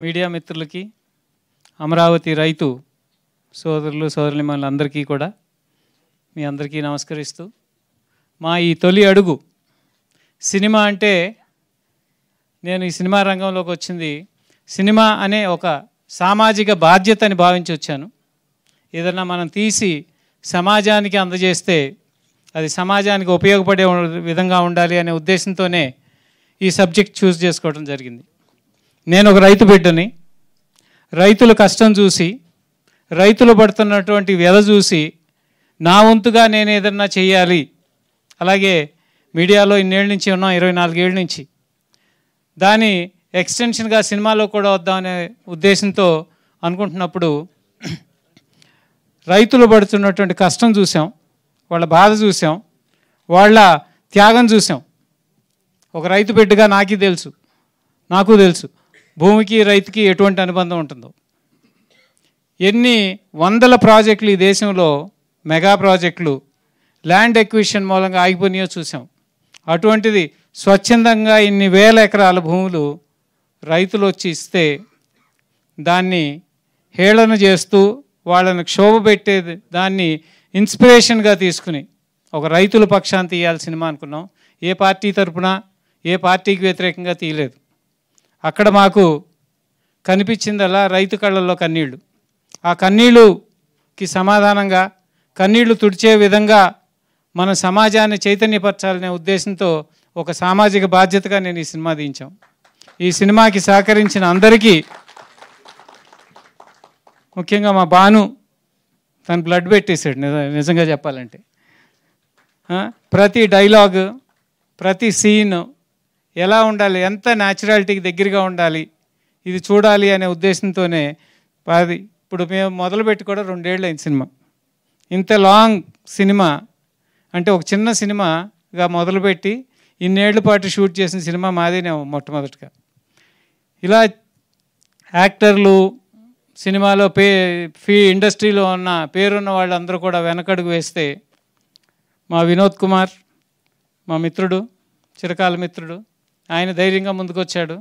Media మిత్రులకి, అమరావతి రైతు సోదరులు సోదరులందరికీ కూడా మీ అందరికీ నమస్కరిస్తూ, మా ఈ తొలి అడుగు సినిమా అంటే, నేను ఈ సినిమా రంగంలోకి వచ్చింది సినిమా అనే ఒక సామాజిక బాధ్యతని భావించి వచ్చాను. ఏదన్నా మనం తీసి సమాజానికి అందజేస్తే అది సమాజానికి ఉపయోగపడే విధంగా ఉండాలి అనే ఉద్దేశంతోనే ఈ సబ్జెక్ట్ చూస్ చేసుకోవడం జరిగింది. నేను ఒక రైతు బిడ్డని. రైతుల కష్టం చూసి, రైతులు పడుతున్నటువంటి వ్యధ చూసి, నా వంతుగా నేను ఏదన్నా చేయాలి. అలాగే మీడియాలో ఇన్నేళ్ళ నుంచి ఉన్నాం, 24 ఏళ్ళ నుంచి. దాని ఎక్స్టెన్షన్గా సినిమాలో కూడా వద్దామనే ఉద్దేశంతో అనుకుంటున్నప్పుడు రైతులు పడుతున్నటువంటి కష్టం చూసాం, వాళ్ళ బాధ చూసాం, వాళ్ళ త్యాగం చూసాం. ఒక రైతు బిడ్డగా నాకు తెలుసు భూమికి రైతుకి ఎటువంటి అనుబంధం ఉంటుందో. ఎన్ని వందల ప్రాజెక్టులు ఈ దేశంలో, మెగా ప్రాజెక్టులు ల్యాండ్ ఎక్విజిషన్ మూలంగా ఆగిపోయినాయో చూసాం. అటువంటిది స్వచ్ఛందంగా ఇన్ని వేల ఎకరాల భూములు రైతులు వచ్చి ఇస్తే దాన్ని హేళన చేస్తూ వాళ్ళని క్షోభ పెట్టేది, దాన్ని ఇన్స్పిరేషన్గా తీసుకుని ఒక రైతుల పక్షాన్ని తీయాలి సినిమా అనుకున్నాం. ఏ పార్టీ తరపున, ఏ పార్టీకి వ్యతిరేకంగా తీయలేదు. అక్కడ మాకు కనిపించిందల్లా రైతు కళ్ళల్లో కన్నీళ్ళు. ఆ కన్నీళ్ళుకి సమాధానంగా, కన్నీళ్లు తుడిచే విధంగా మన సమాజాన్ని చైతన్యపరచాలనే ఉద్దేశంతో ఒక సామాజిక బాధ్యతగా నేను ఈ సినిమా తీయించాం. ఈ సినిమాకి సహకరించిన అందరికీ, ముఖ్యంగా మా బాను, తను బ్లడ్ పెట్టేశాడు నిజంగా చెప్పాలంటే. ప్రతి డైలాగ్, ప్రతి సీన్ ఎలా ఉండాలి, ఎంత న్యాచురాలిటీకి దగ్గరగా ఉండాలి, ఇది చూడాలి అనే ఉద్దేశంతోనే ఇప్పుడు మేము మొదలుపెట్టి కూడా 2 ఏళ్ళు అయింది సినిమా. ఇంత లాంగ్ సినిమా అంటే, ఒక చిన్న సినిమాగా మొదలుపెట్టి ఇన్నేళ్ల పాటు షూట్ చేసిన సినిమా మాదేనే మొట్టమొదటిగా. ఇలా యాక్టర్లు, సినిమాలో ఇండస్ట్రీలో ఉన్న పేరున్న వాళ్ళందరూ కూడా వెనకడుగు వేస్తే, మా వినోద్ కుమార్, మా మిత్రుడు, చిరకాల మిత్రుడు, ఆయన ధైర్యంగా ముందుకొచ్చాడు.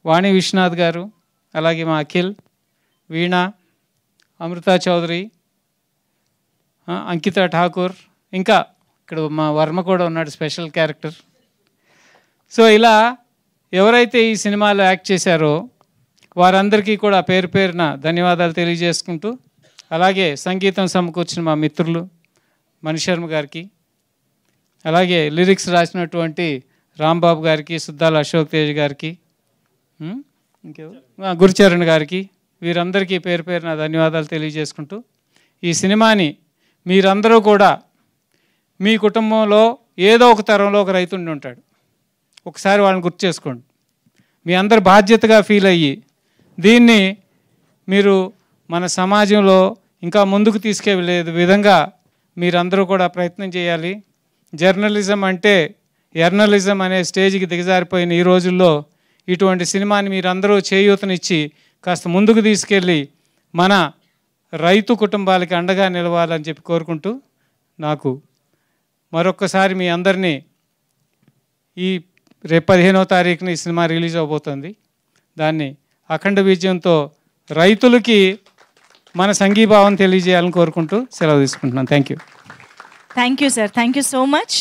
వాణి విశ్వనాథ్ గారు, అలాగే మా అఖిల్, వీణ, అమృతా చౌదరి, అంకిత ఠాకూర్, ఇంకా ఇక్కడ మా వర్మ కూడా ఉన్నాడు, స్పెషల్ క్యారెక్టర్. సో ఇలా ఎవరైతే ఈ సినిమాలో యాక్ట్ చేశారో వారందరికీ కూడా పేరు పేరున ధన్యవాదాలు తెలియజేసుకుంటూ, అలాగే సంగీతం సమకూర్చిన మా మిత్రులు మణిశర్మ గారికి, అలాగే లిరిక్స్ రాసినటువంటి రాంబాబు గారికి, సుద్దాల అశోక్ తేజ్ గారికి, గురుచరణ్ గారికి, వీరందరికీ పేరు పేరున ధన్యవాదాలు తెలియజేసుకుంటూ, ఈ సినిమాని మీరందరూ కూడా మీ కుటుంబంలో ఏదో ఒక తరంలో ఒక రైతు ఉండి ఉంటాడు. ఒకసారి వాళ్ళని గుర్తు చేసుకోండి. మీ అందరు బాధ్యతగా ఫీల్ అయ్యి దీన్ని మీరు మన సమాజంలో ఇంకా ముందుకు తీసుకెళ్ళే విధంగా మీరందరూ కూడా ప్రయత్నం చేయాలి. జర్నలిజం అంటే ఎర్నలిజం అనే స్టేజ్కి దిగజారిపోయిన ఈ రోజుల్లో ఇటువంటి సినిమాని మీరందరూ చేయూతనిచ్చి కాస్త ముందుకు తీసుకెళ్ళి మన రైతు కుటుంబాలకి అండగా నిలవాలని చెప్పి కోరుకుంటూ, నాకు మరొక్కసారి మీ అందరినీ రేపు 15వ తారీఖున ఈ సినిమా రిలీజ్ అవబోతుంది. దాన్ని అఖండ విజయంతో రైతులకి మన సంఘీభావం తెలియజేయాలని కోరుకుంటూ సెలవు తీసుకుంటున్నాను. Thank you. Thank you sir, thank you so much.